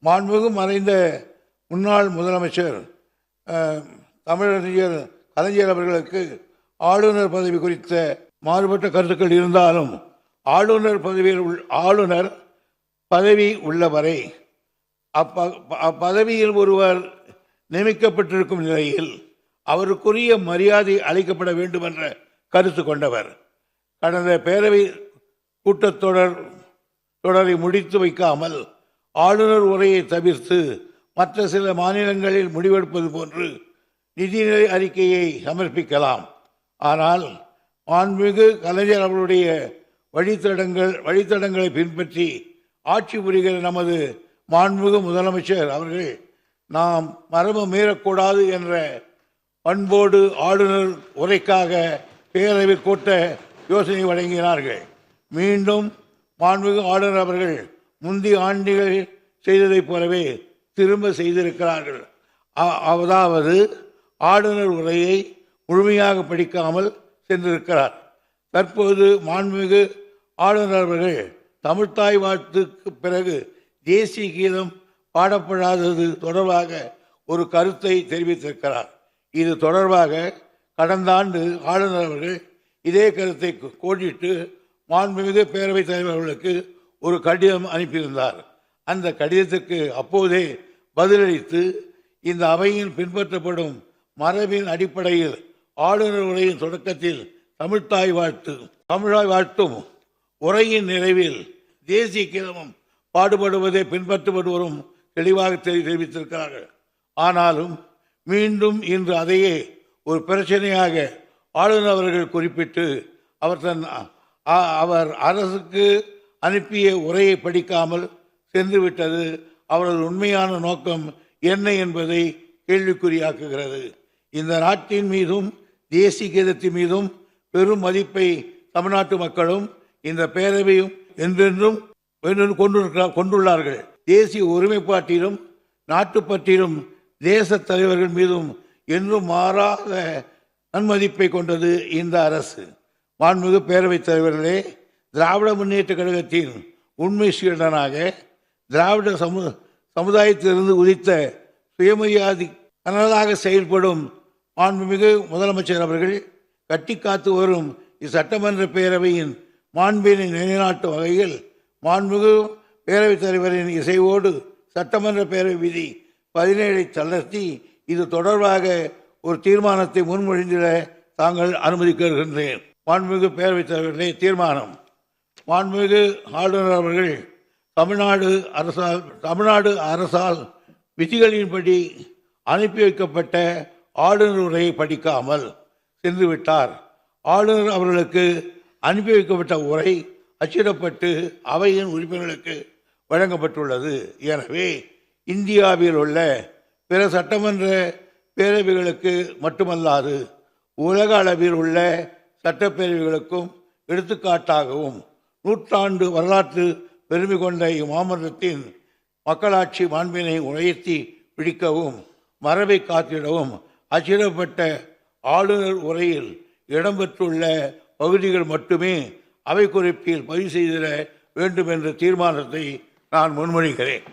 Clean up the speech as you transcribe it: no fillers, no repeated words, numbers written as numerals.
மாண்புமிகு மறைந்த முன்னாள் முதலமைச்சர் தமிழறிஞர் கலைஞர் அவர்களுக்கு ஆளுநர் பதவி குறித்த மாறுபட்ட கருத்துக்கள் இருந்தாலும் ஆளுநர் பதவி உள்ளவரை அப்பதவியில் ஒருவர் நியமிக்கப்பட்டிருக்கும் நிலையில் அவருக்குரிய மரியாதை அளிக்கப்பட வேண்டும் என்ற கருத்து கொண்டவர். கடந்த பேரவை கூட்டத்தொடரை முடித்து வைக்காமல் ஆளுநர் உரையை தவிர்த்து மற்ற சில மாநிலங்களில் முடிவெடுப்பது போன்று நிதிநிலை அறிக்கையை சமர்ப்பிக்கலாம். ஆனால் மாண்புமிகு கலைஞர் அவருடைய வழித்தடங்களை பின்பற்றி ஆட்சி புரிகிற நமது மாண்புமிகு முதலமைச்சர் அவர்கள் நாம் மரபு மீறக்கூடாது என்ற பண்போடு ஆளுநர் உரைக்காக பேரவை கூட்ட யோசனை வழங்கினார்கள். மீண்டும் மாண்புமிகு ஆளுநர் அவர்கள் முந்தைய ஆண்டுகள் செய்ததைப் போலவே திரும்ப செய்திருக்கிறார்கள். அதாவது ஆளுநர் உரையை முழுமையாக படிக்காமல் சென்றிருக்கிறார். தற்போது மாண்புமிகு ஆளுநர் அவர்கள் தமிழ்த்தாய் வாழ்த்துக்கு பிறகு தேசிய கீதம் பாடப்படாதது தொடர்பாக ஒரு கருத்தை தெரிவித்திருக்கிறார். இது தொடர்பாக கடந்த ஆண்டு ஆளுநர் அவர்கள் இதே கருத்தை கோடிட்டு மாண்புமிகு பேரவைத் தலைவர் அவர்களுக்கு ஒரு கடிதம் அனுப்பியிருந்தார். அந்த கடிதத்துக்கு அப்போதே பதிலளித்து இந்த அவையில் பின்பற்றப்படும் மரபின் அடிப்படையில் ஆளுநர் உரையின் தொடக்கத்தில் தமிழ்த்தாய் வாழ்த்தும் உரையின் நிறைவில் தேசிய கீதமும் பாடுபடுவதை பின்பற்றப்படுவதும் தெளிவாக தெரிவித்திருக்கிறார்கள். ஆனாலும் மீண்டும் இன்று அதையே ஒரு பிரச்சனையாக ஆளுநர் அவர்கள் குறிப்பிட்டு அவர் அரசுக்கு அனுப்பிய உரையை படிக்காமல் சென்றுவிட்டது அவரது உண்மையான நோக்கம் என்ன என்பதை கேள்விக்குறியாக்குகிறது. இந்த நாட்டின் மீதும் தேசிய கீதத்தின் மீதும் பெரும் மதிப்பை தமிழ்நாட்டு மக்களும் இந்த பேரவையும் என்றென்றும் கொண்டுள்ளார்கள். தேசிய ஒருமைப்பாட்டிலும் நாட்டுப்பற்றிலும் தேச தலைவர்கள் மீதும் என்றும் மாறாத நன்மதிப்பை கொண்டது இந்த அரசு. மாண்புமிகு பேரவைத் தலைவர்களே, திராவிட முன்னேற்ற கழகத்தின் உண்மை சீடனாக திராவிட சமுதாயத்திலிருந்து உதித்த சுயமரியாதை கனலாக செயல்படும் மாண்புமிகு முதலமைச்சர் அவர்கள் கட்டிக்காத்து வரும் இச்சட்டமன்ற பேரவையின் மாண்பினை நிலைநாட்டும் வகையில் மாண்புமிகு பேரவைத் தலைவரின் இசைவோடு சட்டமன்ற பேரவை விதி 17 தளர்த்தி இது தொடர்பாக ஒரு தீர்மானத்தை முன்மொழிந்திட தாங்கள் அனுமதிக்கின்றேன். மாண்புமிகு பேரவைத் தலைவர்களே, தீர்மானம். மாண்புமிகு ஆளுநர் அவர்கள் தமிழ்நாடு அரசால் விதிகளின்படி அனுப்பி வைக்கப்பட்ட ஆளுநர் உரையை படிக்காமல் சென்றுவிட்டார். ஆளுநர் அவர்களுக்கு அனுப்பி வைக்கப்பட்ட உரை அச்சிடப்பட்டு அவையின் உறுப்பினர்களுக்கு வழங்கப்பட்டுள்ளது. எனவே இந்தியாவில் உள்ள பிற சட்டமன்ற பேரவைகளுக்கு மட்டுமல்லாது உலக அளவில் உள்ள சட்டப்பேரவைகளுக்கும் எடுத்துக்காட்டாகவும் நூற்றாண்டு வரலாற்று பெருமை கொண்ட இம்மாமன்றத்தின் மக்களாட்சி மாண்பினை உயர்த்தி பிடிக்கவும் மரபை காத்திடவும் அச்சிடப்பட்ட ஆளுநர் உரையில் இடம்பெற்றுள்ள பகுதிகள் மட்டுமே அவை குறிப்பில் பதிவு செய்திட வேண்டும் என்ற தீர்மானத்தை நான் முன்மொழிகிறேன்.